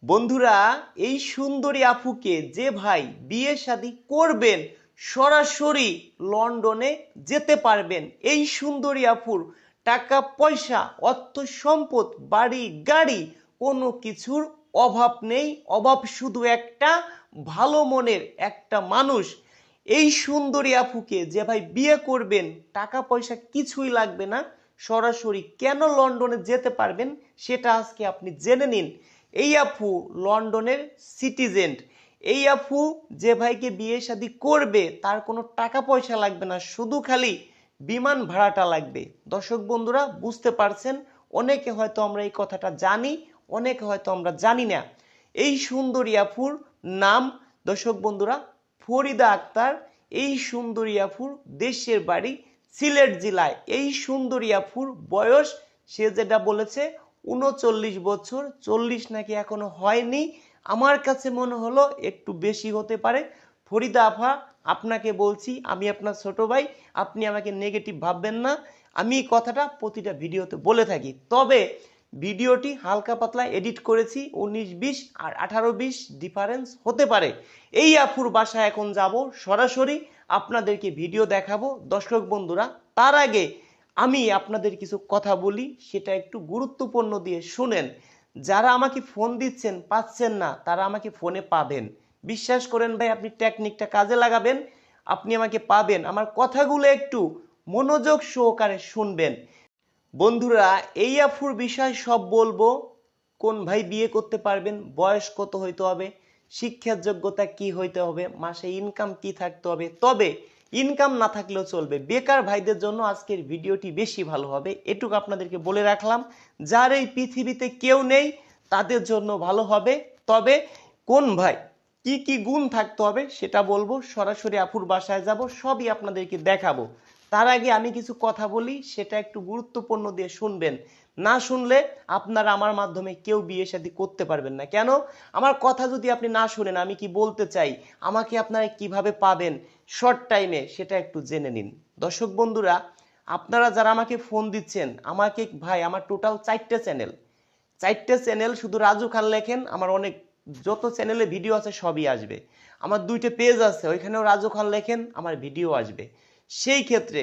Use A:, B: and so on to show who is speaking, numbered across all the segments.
A: বন্ধুরা, এই সুন্দরী আপুকে যে ভাই বিয়ে শাদী করবেন সরাসরি লন্ডনে যেতে পারবেন। এই সুন্দরী আপুর টাকা পয়সা অর্থ সম্পদ বাড়ি গাড়ি কোনো কিছুর অভাব নেই, অভাব শুধু একটা ভালো মনের একটা মানুষ। এই সুন্দরী আপুকে যে ভাই বিয়ে করবেন টাকা পয়সা কিছুই লাগবে না, সরাসরি কেন লন্ডনে যেতে পারবেন সেটা আজকে আপনি জেনে নিন। এই আপু লন্ডনের সিটিজেন। এই আপু যে ভাইকে বিয়ে শাদী করবে তার কোনো টাকা পয়সা লাগবে না, শুধু খালি বিমান ভাড়াটা লাগবে। দর্শক বন্ধুরা বুঝতে পারছেন, অনেকে হয়তো আমরা এই কথাটা জানি, অনেকে হয়তো আমরা জানি না। এই সুন্দরী আপুর নাম দর্শক বন্ধুরা ফরিদা আক্তার। এই সুন্দরী আপুর দেশের বাড়ি সিলেট জেলায়। এই সুন্দরী আপুর বয়স সে যেটা বলেছে ৩৯ বছর, ৪০ নাকি এখনো হয়নি। আমার কাছে মনে হলো একটু বেশি হতে পারে। ফরিদা আফা, আপনাকে বলছি আমি আপনার ছোট ভাই, আপনি আমাকে নেগেটিভ ভাববেন না। আমি এই কথাটা প্রতিটা ভিডিওতে বলে থাকি, তবে ভিডিওটি হালকা পাতলা এডিট করেছি, ১৯-২০ আর ১৮-২০ ডিফারেন্স হতে পারে। এই আপুর বাসায় এখন যাব, সরাসরি আপনাদেরকে ভিডিও দেখাবো। দর্শক বন্ধুরা, তার আগে আমি আপনাদের কিছু কথা বলি, সেটা একটু গুরুত্বপূর্ণ দিয়ে শুনেন। যারা আমাকে ফোন দিচ্ছেন পাচ্ছেন না, তারা আমাকে ফোনে পাবেন। বিশ্বাস করেন ভাই, আপনি টেকনিকটা কাজে লাগাবেন, আপনি আমাকে পাবেন। আমার কথাগুলো একটু মনোযোগ সহকারে শুনবেন। বন্ধুরা, এই আফুর বিষয় সব বলবো। কোন ভাই বিয়ে করতে পারবেন, বয়স কত হইতে হবে, শিক্ষার যোগ্যতা কি হইতে হবে, মাসে ইনকাম কি থাকতে হবে। তবে ইনকাম না থাকলেও চলবে, বেকার ভাইদের জন্য আজকের ভিডিওটি বেশি ভালো হবে, এটুকু আপনাদেরকে বলে রাখলাম। যার এই পৃথিবীতে কেউ নেই তাদের জন্য ভালো হবে। তবে কোন ভাই কি কি গুণ থাকতে হবে সেটা বলবো, সরাসরি আপুর বাসায় যাব, সবই আপনাদেরকে দেখাবো। তার আগে আমি কিছু কথা বলি, সেটা একটু গুরুত্বপূর্ণ দিয়ে শুনবেন। না শুনলে আপনারা আমার মাধ্যমে কেউ বিয়ে শাদী করতে পারবেন না। কেন? আমার কথা যদি আপনি না শুনেন আমি কি বলতে চাই, আমাকে আপনারা কিভাবে পাবেন শর্ট টাইমে, সেটা একটু জেনে নিন। দর্শক বন্ধুরা, আপনারা যারা আমাকে ফোন দিচ্ছেন, আমাকে ভাই আমার টোটাল 4টে চ্যানেল, 4টে চ্যানেল, শুধু রাজু খান লেখেন আমার অনেক যত চ্যানেলে ভিডিও আছে সবই আসবে। আমার 2টে পেজ আছে, ওইখানেও রাজু খান লেখেন আমার ভিডিও আসবে। সেই ক্ষেত্রে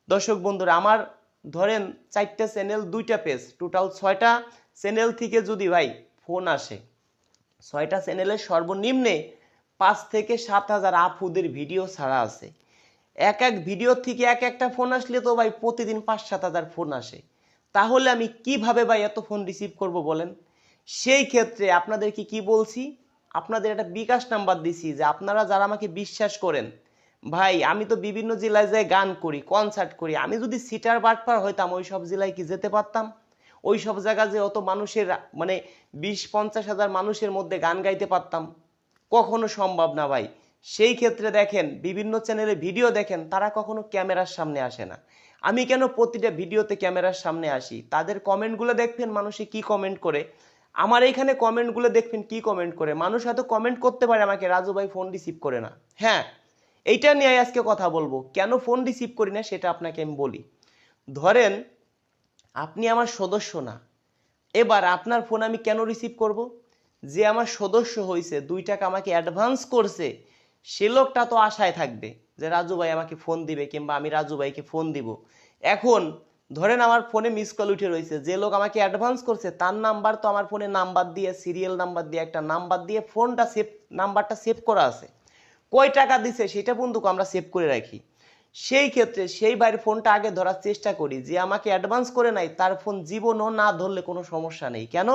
A: দর্শক বন্ধুরা, আমার ধরেন 4টে চ্যানেল 2টা পেজ, টোটাল 6টা চ্যানেল থেকে যদি ভাই ফোন আসে, 6টা চ্যানেলের সর্বনিম্নে 5 থেকে 7 হাজার আপুদের ভিডিও ছাড়া আছে। এক এক ভিডিও থেকে এক একটা ফোন আসলে তো ভাই প্রতিদিন 5-7 হাজার ফোন আসে। তাহলে আমি কিভাবে ভাই এত ফোন রিসিভ করব বলেন? সেই ক্ষেত্রে আপনাদেরকে কি বলছি, আপনাদের একটা বিকাশ নাম্বার দিছি, যে আপনারা যারা আমাকে বিশ্বাস করেন, ভাই আমি তো বিভিন্ন জেলায় যাই গান করি, কনসার্ট করি, আমি যদি সিটার বাটপার হইতাম ওই সব জেলায় কি যেতে পারতাম? ওই সব জায়গা যে অত মানুষের মানে 20-50 হাজার মানুষের মধ্যে গান গাইতে পারতাম? কখনো সম্ভব না ভাই। সেই ক্ষেত্রে দেখেন বিভিন্ন চ্যানেলে ভিডিও দেখেন, তারা কখনো ক্যামেরার সামনে আসে না। আমি কেন প্রতিটা ভিডিওতে ক্যামেরার সামনে আসি, তাদের কমেন্টগুলো দেখবেন মানুষে কি কমেন্ট করে। আমার এইখানে কমেন্টগুলো দেখবেন কি কমেন্ট করে। মানুষ হয়তো কমেন্ট করতে পারে আমাকে, রাজু ভাই ফোন রিসিভ করে না। হ্যাঁ, এইটা নিয়ে আজকে কথা বলবো, কেন ফোন রিসিভ করি না সেটা আপনাকে আমি বলি। ধরেন আপনি আমার সদস্য না, এবার আপনার ফোন আমি কেন রিসিভ করব? যে আমার সদস্য হয়েছে, 2 টাকা আমাকে অ্যাডভান্স করছে, সে লোকটা তো আশায় থাকবে যে রাজু ভাই আমাকে ফোন দিবে, কিংবা আমি রাজু ভাইকে ফোন দিব। এখন ধরেন আমার ফোনে মিস কল উঠে রয়েছে, যে লোক আমাকে অ্যাডভান্স করছে তার নাম্বার তো আমার ফোনে নাম্বার দিয়ে, সিরিয়াল নাম্বার দিয়ে, একটা নাম্বার দিয়ে ফোনটা সেভ, নাম্বারটা সেভ করা আছে। কয় টাকা দিছে সেটা বন্ধু আমরা সেভ করে রাখি। সেই ক্ষেত্রে সেই ভাইয়ের ফোনটা আগে ধরার চেষ্টা করি, যে আমাকে অ্যাডভান্স করে নাই তার ফোন জীবনও না ধরলে কোনো সমস্যা নেই। কেন?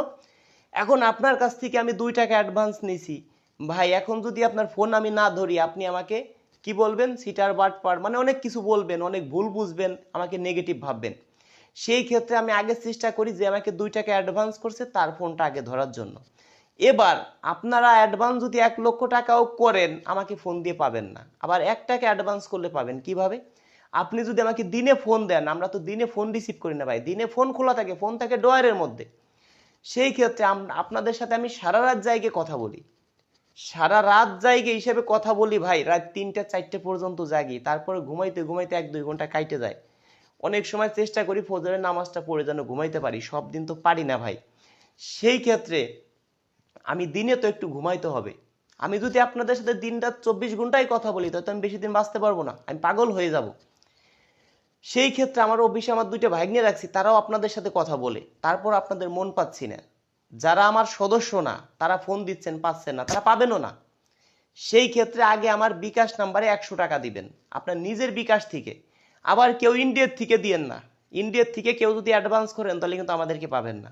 A: এখন আপনার কাছ থেকে আমি 2 টাকা অ্যাডভান্স নিছি ভাই, এখন যদি আপনার ফোন আমি না ধরি, আপনি আমাকে কি বলবেন? সিটার বাটপার, মানে অনেক কিছু বলবেন, অনেক ভুল বুঝবেন, আমাকে নেগেটিভ ভাববেন। সেই ক্ষেত্রে আমি আগে চেষ্টা করি যে আমাকে 2 টাকা অ্যাডভান্স করছে তার ফোনটা আগে ধরার জন্য। এবার আপনারা অ্যাডভান্স যদি 1 লক্ষ টাকাও করেন আমাকে ফোন দিয়ে পাবেন না, আবার 1 টাকা অ্যাডভান্স করলে পাবেন কিভাবে? আপনি যদি আমাকে দিনে ফোন দেন, আমরা তো দিনে ফোন রিসিভ করি না ভাই, দিনে ফোন খোলা থাকে, ফোন থাকে ড্রয়ারের মধ্যে। সেই ক্ষেত্রে আপনাদের সাথে আমি সারা রাত জায়গায় কথা বলি, সারা রাত জায়গা হিসেবে কথা বলি ভাই, রাত 3টা-4টে পর্যন্ত জাগি, তারপরে ঘুমাইতে ঘুমাইতে 1-2 ঘন্টা কাটে যায়। অনেক সময় চেষ্টা করি ফজরের নামাজটা পড়ে যেন ঘুমাইতে পারি, সব দিন তো পারি না ভাই। সেই ক্ষেত্রে আমি দিনে তো একটু ঘুমাইতে হবে। আমি যদি আপনাদের সাথে দিনরাত 24 ঘন্টায় কথা বলি তাহলে আমি বেশি দিন বাঁচতে পারবো না, আমি পাগল হয়ে যাব। সেই ক্ষেত্রে আমার অফিসে আমার 2টা ভাগ্নে রাখছি, তারাও আপনাদের সাথে কথা বলে, তারপর আপনাদের মন পাচ্ছি না। যারা আমার সদস্য না তারা ফোন দিচ্ছেন, পাচ্ছেন না, তারা পাবেনও না। সেই ক্ষেত্রে আগে আমার বিকাশ নাম্বারে 100 টাকা দিবেন আপনার নিজের বিকাশ থেকে। আবার কেউ ইন্ডিয়ার থেকে দিয়েন না, ইন্ডিয়ার থেকে কেউ যদি অ্যাডভান্স করেন তাহলে কিন্তু আমাদেরকে পাবেন না।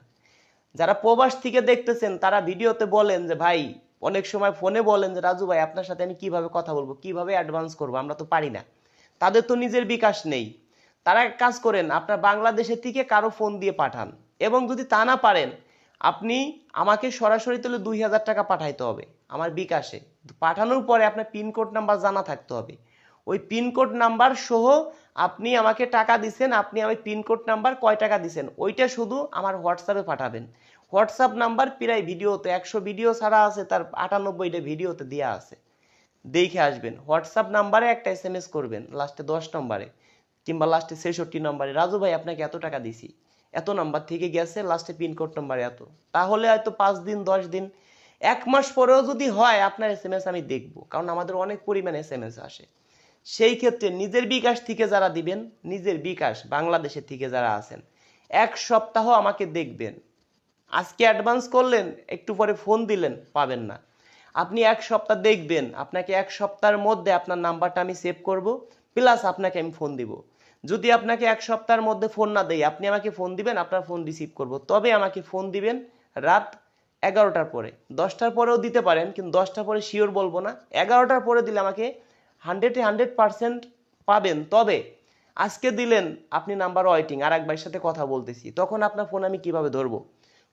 A: যারা প্রবাস থেকে দেখতেছেন তারা ভিডিওতে বলেন যে ভাই, অনেক সময় ফোনে বলেন যে রাজু ভাই আপনার সাথে আমি কিভাবে কথা বলবো, কিভাবে অ্যাডভান্স করবো, আমরা তো পারি না। তাদের তো নিজের বিকাশ নেই। তারা এক কাজ করেন, আপনার বাংলাদেশের থেকে কারো ফোন দিয়ে পাঠান, এবং যদি তা না পারেন আপনি আমাকে সরাসরি তুলে 2000 টাকা পাঠাইতে হবে আমার বিকাশে। পাঠানোর পরে আপনার পিনকোড নাম্বার জানা থাকতে হবে। ওই পিনকোড নাম্বার সহ আপনি আমাকে টাকা দিচ্ছেন, আপনি আমার পিনকোড নাম্বার কয় টাকা দিচ্ছেন ওইটা শুধু আমার হোয়াটসঅ্যাপে পাঠাবেন। হোয়াটসঅ্যাপ নাম্বার প্রায় ভিডিওতে 100 ভিডিও ছাড়া আছে, তার 98টা ভিডিওতে দেওয়া আছে, দেখে আসবেন। হোয়াটসঅ্যাপ নাম্বারে একটা SMS করবেন লাস্টে 10 নম্বরে কিংবা লাস্টে 66 নম্বরে, রাজু ভাই আপনাকে এত টাকা দিছি, এত নাম্বার থেকে গেছে, লাস্টে পিনকোড নাম্বার এত। তাহলে হয়তো 5 দিন 10 দিন 1 মাস পরেও যদি হয় আপনার SMS আমি দেখব, কারণ আমাদের অনেক পরিমাণে SMS আসে। সেই ক্ষেত্রে নিজের বিকাশ থেকে যারা দিবেন, নিজের বিকাশ বাংলাদেশের থেকে যারা আছেন, 1 সপ্তাহ আমাকে দেখবেন। আজকে অ্যাডভান্স করলেন, একটু পরে ফোন দিলেন, পাবেন না। আপনি 1 সপ্তাহ দেখবেন, আপনাকে 1 সপ্তাহের মধ্যে আপনার নাম্বারটা আমি সেভ করব, প্লাস আপনাকে আমি ফোন দিব। যদি আপনাকে 1 সপ্তাহের মধ্যে ফোন না দেই, আপনি আমাকে ফোন দিবেন, আপনার ফোন রিসিভ করব, তবে আমাকে ফোন দিবেন রাত 11টার পরে। 10টার পরেও দিতে পারেন, কিন্তু 10টার পরে শিওর বলবো না। 11টার পরে দিলে আমাকে 100% পাবেন। তবে আজকে দিলেন আপনি নাম্বার ওয়েটিং, আর এক ভাইয়ের সাথে কথা বলতেছি, তখন আপনার ফোন আমি কিভাবে ধরবো?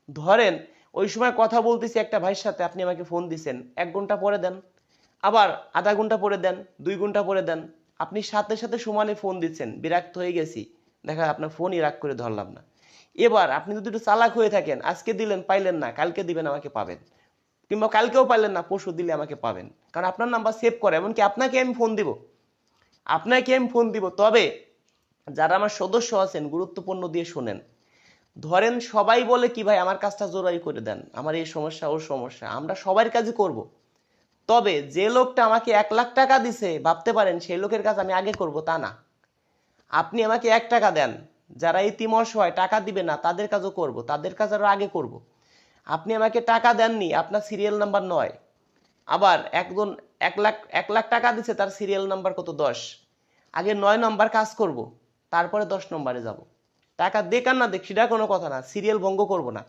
A: ধরেন ওই সময় কথা বলতেছি একটা ভাইয়ের সাথে, আপনি আমাকে ফোন দিছেন, 1 ঘন্টা পরে দেন, আবার আধা ঘন্টা পরে দেন, 2 ঘন্টা পরে দেন, আপনি সাথে সাথে সমানে ফোন দিচ্ছেন, বিরক্ত হয়ে গেছি, দেখা আপনার ফোনই রাগ করে ধরলাম না। এবার আপনি যদি একটু চালাক হয়ে থাকেন, আজকে দিলেন পাইলেন না, কালকে দিবেন আমাকে পাবেন, কিংবা কালকেও পাইলেন না, পরশু দিলে আমাকে পাবেন, কারণ আপনার নাম্বার সেভ করে। এমনকি আপনাকে আমি ফোন দিব, তবে যারা আমার সদস্য আছেন গুরুত্বপূর্ণ দিয়ে শোনেন। ধরেন সবাই বলে কি ভাই আমার কাজটা জোরাই করে দেন, আমার এই সমস্যা ওর সমস্যা, আমরা সবার কাজই করব। তবে যে লোকটা আমাকে 1 লাখ টাকা দিছে ভাবতে পারেন সেই লোকের কাজ আমি আগে করব, তা না। আপনি আমাকে 1 টাকা দেন, যারা ইতিম অসহায় টাকা দিবে না তাদের কাজও করব, তাদের কাজ আরো আগে করব। আপনি আমাকে টাকা দেননি, আপনার সিরিয়াল নাম্বার 9, আবার একজন 1 লাখ টাকা দিছে, তার সিরিয়াল নাম্বার কত 10, আগে 9 নম্বর কাজ করব, তারপরে 10 নম্বরে যাব। টাকা দেখ আর না দেখ সেটা কোনো কথা না, সিরিয়াল ভঙ্গ করব না।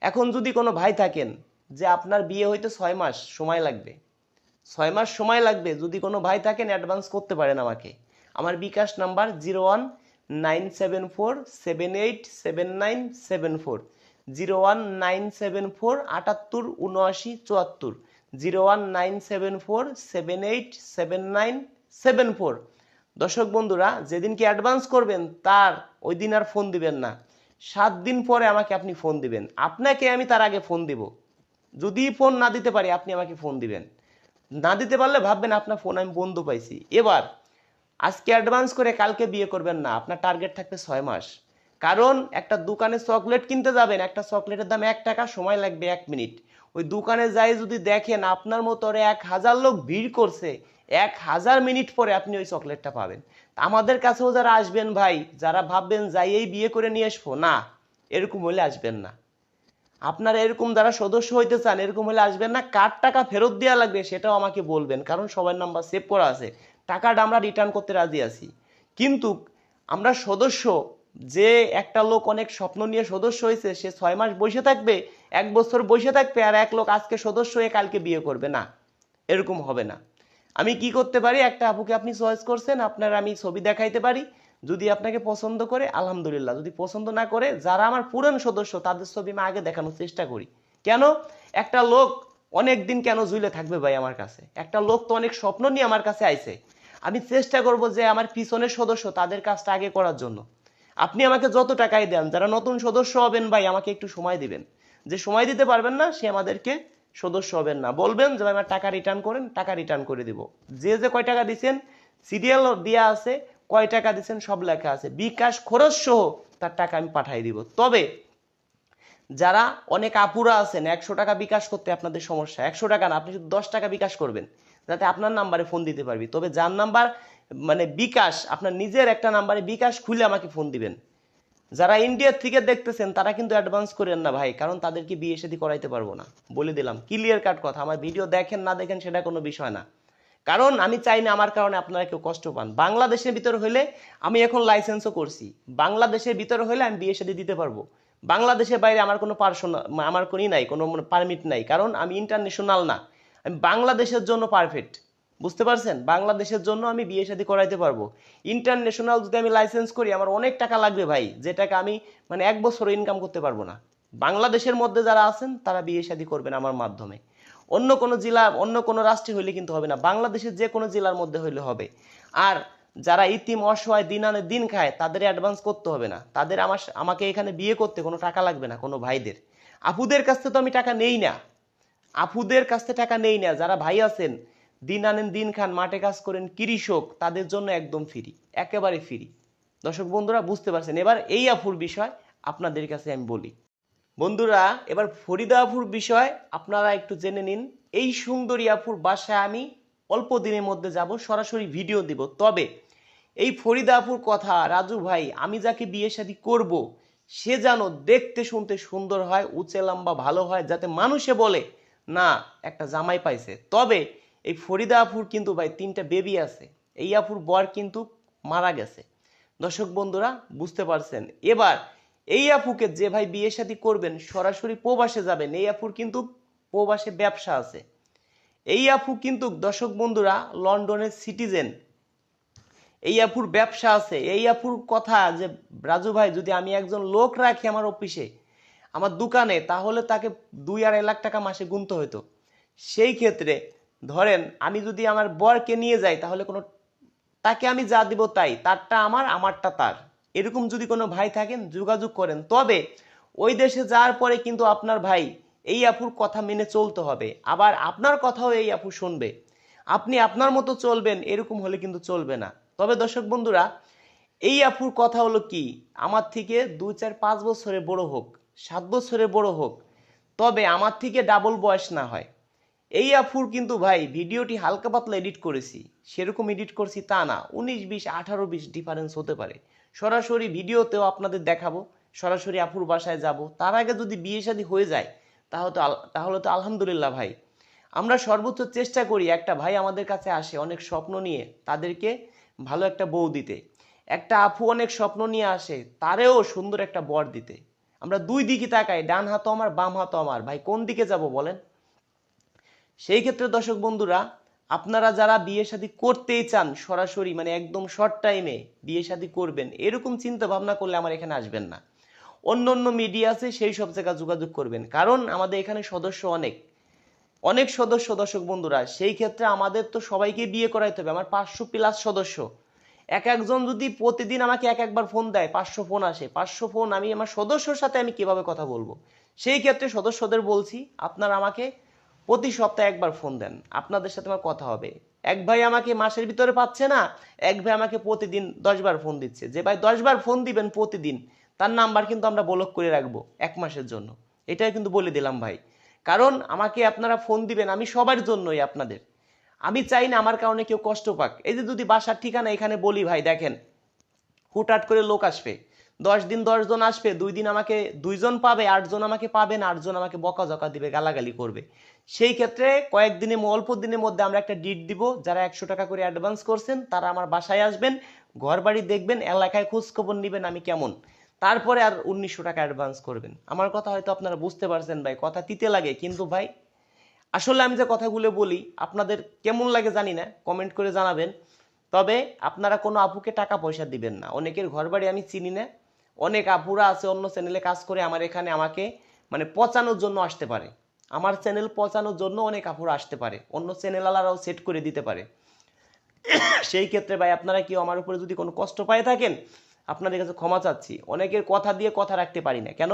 A: এখন যদি কোনো ভাই থাকেন যে আপনার বিয়ে হইতে 6 মাস সময় লাগবে, 6 মাস সময় লাগবে, যদি কোনো ভাই থাকেন অ্যাডভান্স করতে পারেন আমাকে। আমার বিকাশ নাম্বার 01974787974, 01974787974, 01974787974। দর্শক বন্ধুরা, যেদিনকে অ্যাডভান্স করবেন তার ওই দিন আর ফোন দিবেন না, 7 দিন পরে আমাকে আপনি ফোন দিবেন, আপনাকে আমি তার আগে ফোন দিব। যদি ফোন না দিতে পারি আপনি আমাকে ফোন দিবেন, না দিতে পারলে ভাববেন আপনার ফোন আমি বন্ধ পাইছি। এবার আজকে অ্যাডভান্স করে কালকে বিয়ে করবেন না, আপনার টার্গেট থাকবে 6 মাস। কারণ একটা দোকানে চকলেট কিনতে যাবেন, একটা চকলেটের দাম 1 টাকা, সময় লাগবে 1 মিনিট। ওই দোকানে যাই যদি দেখেন আপনার মতো 1000 লোক ভিড় করছে, 1000 মিনিট পরে আপনি ওই চকলেটটা পাবেন। আমাদের কাছেও যারা আসবেন ভাই, যারা ভাববেন যাইয়েই বিয়ে করে নিয়ে আসবো, না, এরকম হলে আসবেন না। আপনারা এরকম যারা সদস্য হইতে চান এরকম হলে আসবেন না। কার টাকা ফেরত দেওয়া লাগবে সেটাও আমাকে বলবেন, কারণ সবার নাম্বার সেভ করা আছে, টাকাটা আমরা রিটার্ন করতে রাজি আছি। কিন্তু আমরা সদস্য, যে একটা লোক অনেক স্বপ্ন নিয়ে সদস্য হয়েছে, সে 6 মাস বসে থাকবে, 1 বছর বসে থাকবে, আর এক লোক আজকে সদস্য হয়ে কালকে বিয়ে করবে, না, এরকম হবে না। আমি কি করতে পারি, একটা আপুকে আপনি চয়েস করছেন, আপনার আমি ছবি দেখাইতে পারি, যদি আপনাকে পছন্দ করে আলহামদুলিল্লাহ, যদি পছন্দ না করে, যারা আমার পুরান সদস্য তাদের ছবি আমি আগে দেখানোর চেষ্টা করি। কেন? একটা লোক অনেক দিন কেন ঝুলে থাকবে ভাই আমার কাছে? একটা লোক তো অনেক স্বপ্ন নিয়ে আমার কাছে আইছে, আমি চেষ্টা করব যে আমার পিছনের সদস্য তাদের কাজটা আগে করার জন্য। আপনি আমাকে যত টাকাই দেন, যারা নতুন সদস্য হবেন ভাই আমাকে একটু সময় দিবেন, যে সময় দিতে পারবেন না সে আমাদেরকে সদস্য হবেন না, বলবেন যে ভাই আমার টাকা রিটার্ন করেন, টাকা রিটার্ন করে দিব। যে যে কয় টাকা দিচ্ছেন সিরিয়াল দেওয়া আছে, কয় টাকা দিচ্ছেন সব লেখা আছে, বিকাশ খরচ সহ তার টাকা আমি পাঠাই দিব। তবে যারা অনেক আপুরা আছেন 100 টাকা বিকাশ করতে আপনাদের সমস্যা, 100 টাকা না, আপনি শুধু 10 টাকা বিকাশ করবেন যাতে আপনার নাম্বারে ফোন দিতে পারবি। তবে যার নাম্বার মানে বিকাশ, আপনার নিজের একটা নাম্বারে বিকাশ খুলে আমাকে ফোন দিবেন। যারা ইন্ডিয়ার থেকে দেখতেছেন তারা কিন্তু অ্যাডভান্স করেন না ভাই, কারণ তাদেরকে বিয়ে শাদী করাইতে পারবো না, বলে দিলাম ক্লিয়ার কাট কথা। আমার ভিডিও দেখেন না দেখেন সেটা কোনো বিষয় না, কারণ আমি চাই না আমার কারণে আপনারা কেউ কষ্ট পান। বাংলাদেশের ভিতরে হইলে, আমি এখন লাইসেন্সও করছি, বাংলাদেশের ভিতরে হইলে আমি বিয়ে শাদী দিতে পারবো। বাংলাদেশের বাইরে আমার কোনো পার্সোনাল, আমার কোনই নাই, কোনো পারমিট নাই, কারণ আমি ইন্টারন্যাশনাল না, আমি বাংলাদেশের জন্য পারফেক্ট। বুঝতে পারছেন? বাংলাদেশের জন্য আমি বিয়ে শাদী করাইতে পারবো। ইন্টারন্যাশনাল যদি আমি লাইসেন্স করি আমার অনেক টাকা লাগবে ভাই, যে টাকা আমি মানে 1 বছর ইনকাম করতে পারবো না। বাংলাদেশের মধ্যে যারা আছেন তারা বিয়ে শাদী করবেন আমার মাধ্যমে। অন্য কোনো জেলা, অন্য কোনো রাষ্ট্রে হইলে কিন্তু হবে না, বাংলাদেশের যে কোনো জেলার মধ্যে হইলে হবে। আর যারা ইতিম অসহায় দিন আনে দিন খায় তাদের অ্যাডভান্স করতে হবে না, তাদের আমাকে এখানে বিয়ে করতে কোনো টাকা লাগবে না। কোনো ভাইদের, আপুদের কাছ থেকে তো আমি টাকা নেই না, আপুদের কাছ থেকে টাকা নেই না। যারা ভাই আছেন দিন আনেন দিন খান, মাঠে কাজ করেন, কৃষক, তাদের জন্য একদম ফ্রি, একেবারে ফ্রি। দর্শক বন্ধুরা বুঝতে পারছেন? এবার এই আফুর বিষয় আপনাদের কাছে আমি বলি। বন্ধুরা এবার ফরিদা আফুর বিষয় আপনারা একটু জেনে নিন। এই সুন্দরী আফুর বাসায় আমি অল্প দিনের মধ্যে যাব, সরাসরি ভিডিও দিব। তবে এই ফরিদা আফুর কথা, রাজু ভাই আমি যাকে বিয়ে শাদী করব সে যেন দেখতে শুনতে সুন্দর হয়, উঁচে লম্বা ভালো হয়, যাতে মানুষে বলে না একটা জামাই পাইছে। তবে এই ফরিদা আফুর কিন্তু ভাই 3টা বেবি আছে, এই আফুর বর কিন্তু মারা গেছে। দর্শক বন্ধুরা বুঝতে পারছেন? এবার এই আপুকে যে ভাই বিয়ে শাদী করবেন সরাসরি প্রবাসে যাবেন, এই আপুর কিন্তু প্রবাসে ব্যবসা আছে। এই আপু কিন্তু দর্শক বন্ধুরা লন্ডনের সিটিজেন, এই আপুর ব্যবসা আছে। এই আপুর কথা যে রাজু ভাই যদি আমি একজন লোক রাখি আমার অফিসে, আমার দোকানে, তাহলে তাকে 2-2.5 লাখ টাকা মাসে গুনতে হতো। সেই ক্ষেত্রে ধরেন আমি যদি আমার বরকে নিয়ে যাই তাহলে কোনো, তাকে আমি যা দিব তাই, তারটা আমার আমারটা তার, এরকম যদি কোনো ভাই থাকেন যোগাযোগ করেন। তবে ওই দেশে যাওয়ার পরে কিন্তু আপনার ভাই এই আপুর কথা মেনে চলতে হবে, আবার আপনার কথাও এই আপু শুনবে। আপনি আপনার মতো চলবেন এরকম হলে কিন্তু চলবে না। তবে দর্শক বন্ধুরা এই আপুর কথা হলো কি, আমার থেকে 2-4-5 বছরের বড় হোক, 7 বছরের বড় হোক, তবে আমার থেকে ডাবল বয়স না হয়। এই আফুর কিন্তু ভাই ভিডিওটি হালকা পাতলা এডিট করেছি, সেরকম এডিট করছি তা না, 19-20 18-20 ডিফারেন্স হতে পারে। সরাসরি ভিডিওতেও আপনাদের দেখাবো, সরাসরি আফুর বাসায় যাব। তার আগে যদি বিয়ে শাদী হয়ে যায় তাহলে তো আলহামদুলিল্লাহ ভাই। আমরা সর্বোচ্চ চেষ্টা করি, একটা ভাই আমাদের কাছে আসে অনেক স্বপ্ন নিয়ে, তাদেরকে ভালো একটা বউ দিতে। একটা আপু অনেক স্বপ্ন নিয়ে আসে, তারেও সুন্দর একটা বর দিতে। আমরা দুই দিকে তাকাই, ডান হাতও আমার বাম হাতও আমার, ভাই কোন দিকে যাব বলেন? সেই ক্ষেত্রে দর্শক বন্ধুরা আপনারা যারা বিয়ে শাদী করতেই চান, সরাসরি মানে একদম শর্ট টাইমে বিয়ে শাদী করবেন, এরকম চিন্তা ভাবনা করলে আমার এখানে আসবেন না। অন্য অন্য মিডিয়া আছে সেই সব জায়গায় যোগাযোগ করবেন, কারণ আমাদের এখানে সদস্য অনেক অনেক সদস্য। দর্শক বন্ধুরা সেই ক্ষেত্রে আমাদের তো সবাইকে বিয়ে করাইতে হবে, আমার 500+ সদস্য। এক একজন যদি প্রতিদিন আমাকে একবার ফোন দেয়, 500 ফোন আসে, 500 ফোন আমি আমার সদস্যর সাথে আমি কিভাবে কথা বলবো? সেই ক্ষেত্রে সদস্যদের বলছি আপনারা আমাকে প্রতি সপ্তাহে একবার ফোন দেন, আপনাদের সাথে আমার কথা হবে। এক ভাই আমাকে মাসের ভিতরে পাচ্ছে না, এক ভাই আমাকে প্রতিদিন 10 বার ফোন দিচ্ছে। যে ভাই 10 বার ফোন দিবেন প্রতিদিন, তার নাম্বার কিন্তু আমরা ব্লক করে রাখবো 1 মাসের জন্য। এটাই কিন্তু বলে দিলাম ভাই, কারণ আমাকে আপনারা ফোন দিবেন আমি সবার জন্যই আপনাদের, আমি চাই না আমার কারণে কেউ কষ্ট পাক। এই যে যদি বাসার ঠিকানা এখানে বলি ভাই, দেখেন হুটহাট করে লোক আসবে, 10 দিন 10 জন আসবে, 2 দিন আমাকে 2 জন পাবে, 8 জন আমাকে পাবে না, 8 জন আমাকে বকাঝকা দিবে, গালাগালি করবে। সেই ক্ষেত্রে কয়েকদিনে অল্প দিনের মধ্যে আমরা একটা ডিট দিব, যারা 100 টাকা করে অ্যাডভান্স করছেন তারা আমার বাসায় আসবেন, ঘর বাড়ি দেখবেন, এলাকায় খোঁজ খবর নেবেন আমি কেমন, তারপরে আর 1900 টাকা অ্যাডভান্স করবেন। আমার কথা হয়তো আপনারা বুঝতে পারছেন ভাই, কথা তিতে লাগে কিন্তু ভাই আসলে আমি যে কথাগুলো বলি আপনাদের কেমন লাগে জানি না, কমেন্ট করে জানাবেন। তবে আপনারা কোনো আপুকে টাকা পয়সা দিবেন না, অনেকের ঘর বাড়ি আমি চিনি না, অনেক আপুরা আছে অন্য চ্যানেলে কাজ করে আমার এখানে আমাকে মানে পচানোর জন্য আসতে পারে, আমার চ্যানেল পচানোর জন্য অনেক আপুরা আসতে পারে, অন্য চ্যানেলওয়ালারাও সেট করে দিতে পারে। সেই ক্ষেত্রে ভাই আপনারা কেউ আমার উপরে যদি কোনো কষ্ট পায় থাকেন আপনাদের কাছে ক্ষমা চাচ্ছি। অনেকের কথা দিয়ে কথা রাখতে পারি না, কেন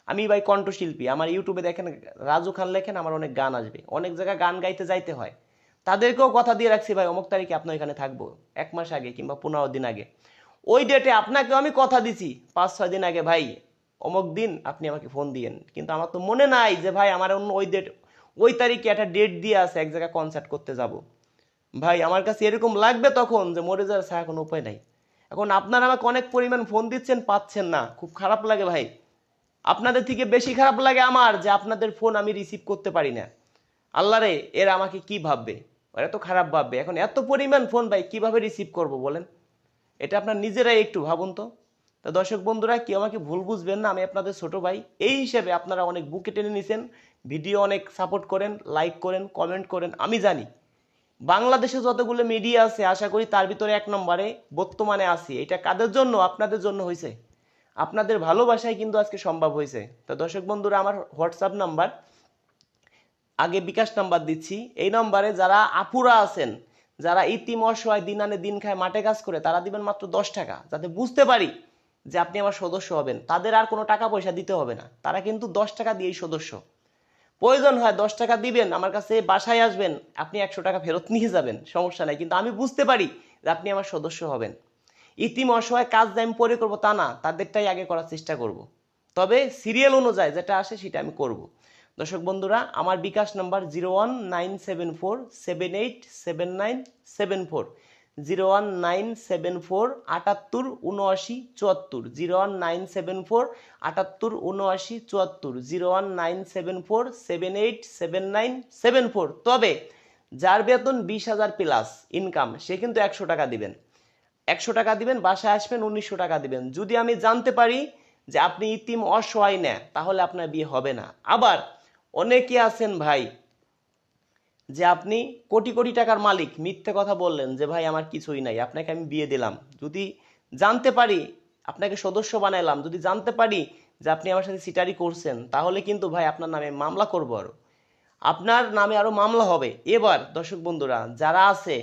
A: আমি ভাই কণ্ঠশিল্পী, আমার ইউটিউবে দেখেন রাজু খান লেখেন, আমার অনেক গান আসবে, অনেক জায়গায় গান গাইতে যাইতে হয়, তাদেরকেও কথা দিয়ে রাখছি ভাই অমুক তারিখে আপনার এখানে থাকবো, 1 মাস আগে কিংবা 15 দিন আগে। ওই ডেটে আপনাকেও আমি কথা দিছি 5-6 দিন আগে, ভাই অমুক দিন আপনি আমাকে ফোন দিয়েন, কিন্তু আমার তো মনে নাই যে ভাই আমার অন্য ওই তারিখে একটা ডেট দিয়ে আছে এক জায়গায় কনসার্ট করতে যাব। ভাই আমার কাছে এরকম লাগবে তখন যে মরে যাওয়ার ছাড়া কোনো উপায় নাই। এখন আপনারা আমাকে অনেক পরিমাণ ফোন দিচ্ছেন, পাচ্ছেন না, খুব খারাপ লাগে ভাই। আপনাদের থেকে বেশি খারাপ লাগে আমার যে আপনাদের ফোন আমি রিসিভ করতে পারি না। আল্লাহরে, এরা আমাকে কি ভাববে, ওরা তো খারাপ ভাববে। এখন এত পরিমাণ ফোন ভাই কিভাবে রিসিভ করব বলেন, এটা আপনার নিজেরাই একটু ভাবুন তো। তো দর্শক বন্ধুরা, কেউ আমাকে ভুল বুঝবেন না, আমি আপনাদের ছোট ভাই। এই হিসেবে আপনারা অনেক বুকে টেনে নিছেন, ভিডিও অনেক সাপোর্ট করেন, লাইক করেন, কমেন্ট করেন। আমি জানি বাংলাদেশে যতগুলো মিডিয়া আছে আশা করি তার ভিতরে 1 নম্বরে বর্তমানে আছি। এটা কাদের জন্য? আপনাদের জন্য হয়েছে। আপনাদের ভালোবাসায় কিন্তু আজকে সম্ভব হয়েছে। তো দর্শক বন্ধুরা, আমার হোয়াটসঅ্যাপ নাম্বার, আগে বিকাশ নাম্বার দিচ্ছি। এই নম্বরে যারা আপুরা আছেন, যারা ইতিম অসহায়, দিন আনে দিন খায়, মাঠে কাজ করে, তারা দিবেন মাত্র 10 টাকা, যাতে বুঝতে পারি যে আপনি আমার সদস্য হবেন। তাদের আর কোনো টাকা পয়সা দিতে হবে না, তারা কিন্তু 10 টাকা দিয়েই সদস্য। প্রয়োজন হয় 10 টাকা দিবেন, আমার কাছে বাসায় আসবেন, আপনি 100 টাকা ফেরত নিয়ে যাবেন, সমস্যা নাই, কিন্তু আমি বুঝতে পারি যে আপনি আমার সদস্য হবেন। ইতিম অসহায় কাজ যে আমি পরে করবো তা না, তাদেরটাই আগে করার চেষ্টা করব। তবে সিরিয়াল অনুযায়ী যেটা আসে সেটা আমি করব। দর্শক বন্ধুরা, আমার বিকাশ নাম্বার 01974787974, 01974787974, 01974787974, 01974787974। তবে যার বেতন 20,000 প্লাস ইনকাম, সে কিন্তু 100 টাকা দিবেন। 100 টাকা দিবেন, বাসায় আসবেন 1900 টাকা দিবেন। যদি আমি জানতে পারি যে আপনি ইতিম অসহায় না, তাহলে আপনার বিয়ে হবে না। আবার অনেকে আছেন ভাই যে আপনি কোটি কোটি টাকার মালিক, মিথ্যে কথা বললেন যে ভাই আমার কিছুই নাই, আপনাকে আমি বিয়ে দিলাম। যদি জানতে পারি, আপনাকে সদস্য বানাইলাম, যদি জানতে পারি যে আপনি আমার সাথে সিটারি করছেন, তাহলে কিন্তু ভাই আপনার নামে মামলা করবো, আরো আপনার নামে আরো মামলা হবে। এবার দর্শক বন্ধুরা, যারা আছে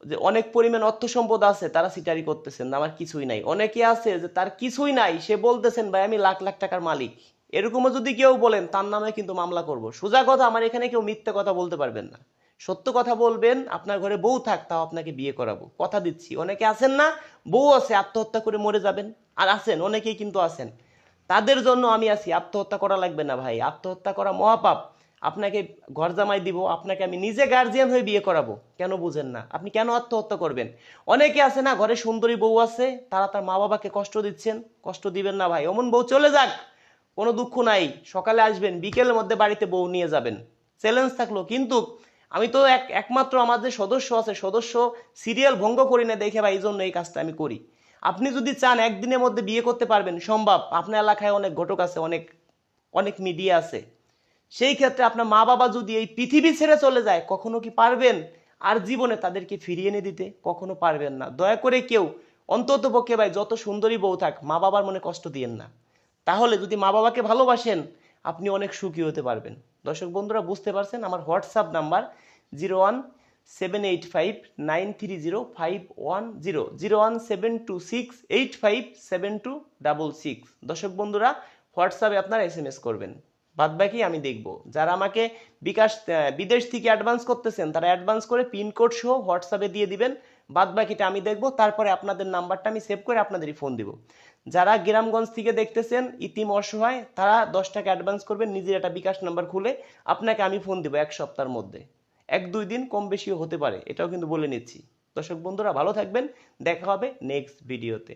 A: যে অনেক পরিমাণ অর্থ সম্পদ আছে, তারা সিটারি করতেছেন আমার কিছুই নাই। অনেকে আছে যে তার কিছুই নাই, সে বলতেছেন ভাই আমি লাখ লাখ টাকার মালিক। এরকমও যদি কেউ বলেন, তার নামে কিন্তু মামলা করব। সোজা কথা, আমার এখানে কেউ মিথ্যে কথা বলতে পারবেন না। সত্য কথা বলবেন, আপনার ঘরে বউ থাক, তাও আপনাকে বিয়ে করাবো, কথা দিচ্ছি। অনেকে আছেন না, বউ আছে, আত্মহত্যা করে মরে যাবেন। আর আছেন, অনেকেই কিন্তু আছেন, তাদের জন্য আমি আছি। আত্মহত্যা করা লাগবে না ভাই, আত্মহত্যা করা মহাপাপ। আপনাকে ঘর জামাই দিব, আপনাকে আমি নিজে গার্জিয়ান হয়ে বিয়ে করাবো। কেন বুঝেন না? আপনি কেন আত্মহত্যা করবেন? অনেকে আছে না, ঘরে সুন্দরী বউ আছে, তারা তার মা বাবাকে কষ্ট দিচ্ছেন। কষ্ট দিবেন না ভাই, অমন বউ চলে যাক, কোনো দুঃখ নাই। সকালে আসবেন, বিকেলের মধ্যে বাড়িতে বউ নিয়ে যাবেন, চ্যালেঞ্জ থাকলো। কিন্তু আমি তো একমাত্র আমার যে সদস্য আছে, সদস্য সিরিয়াল ভঙ্গ করি না দেখে ভাই, এই জন্য এই কাজটা আমি করি। আপনি যদি চান একদিনের মধ্যে বিয়ে করতে পারবেন, সম্ভব। আপনার এলাকায় অনেক ঘটক আছে, অনেক অনেক মিডিয়া আছে। সেই ক্ষেত্রে আপনার মা বাবা যদি এই পৃথিবী ছেড়ে চলে যায়, কখনো কি পারবেন আর জীবনে তাদেরকে ফিরিয়ে এনে দিতে? কখনো পারবেন না। দয়া করে কেউ অন্তত পক্ষে ভাই, যত সুন্দরী বউ থাক, মা বাবার মনে কষ্ট দিয়েন না। তাহলে যদি মা বাবাকে ভালোবাসেন, আপনি অনেক সুখী হতে পারবেন। দর্শক বন্ধুরা, বুঝতে পারছেন? আমার হোয়াটসঅ্যাপ নাম্বার 01785930510, 01726857266। দর্শক বন্ধুরা, হোয়াটসঅ্যাপে আপনারা SMS করবেন, বাদ বাকি আমি দেখব। যারা আমাকে বিদেশ থেকে অ্যাডভান্স করতেছেন, তারা অ্যাডভান্স করে পিনকোড সহ হোয়াটসঅ্যাপে দিয়ে দিবেন, বাদ বাকিটা আমি দেখব। তারপরে আপনাদের নাম্বারটা আমি সেভ করে আপনাদেরই ফোন দিব। যারা গ্রামগঞ্জ থেকে দেখতেছেন, ইতিম অসহায়, তারা 10 টাকা অ্যাডভান্স করবেন, নিজের একটা বিকাশ নাম্বার খুলে। আপনাকে আমি ফোন দিব 1 সপ্তাহের মধ্যে, 1-2 দিন কম বেশিও হতে পারে, এটাও কিন্তু বলে নিচ্ছি। দর্শক বন্ধুরা, ভালো থাকবেন, দেখা হবে নেক্সট ভিডিওতে।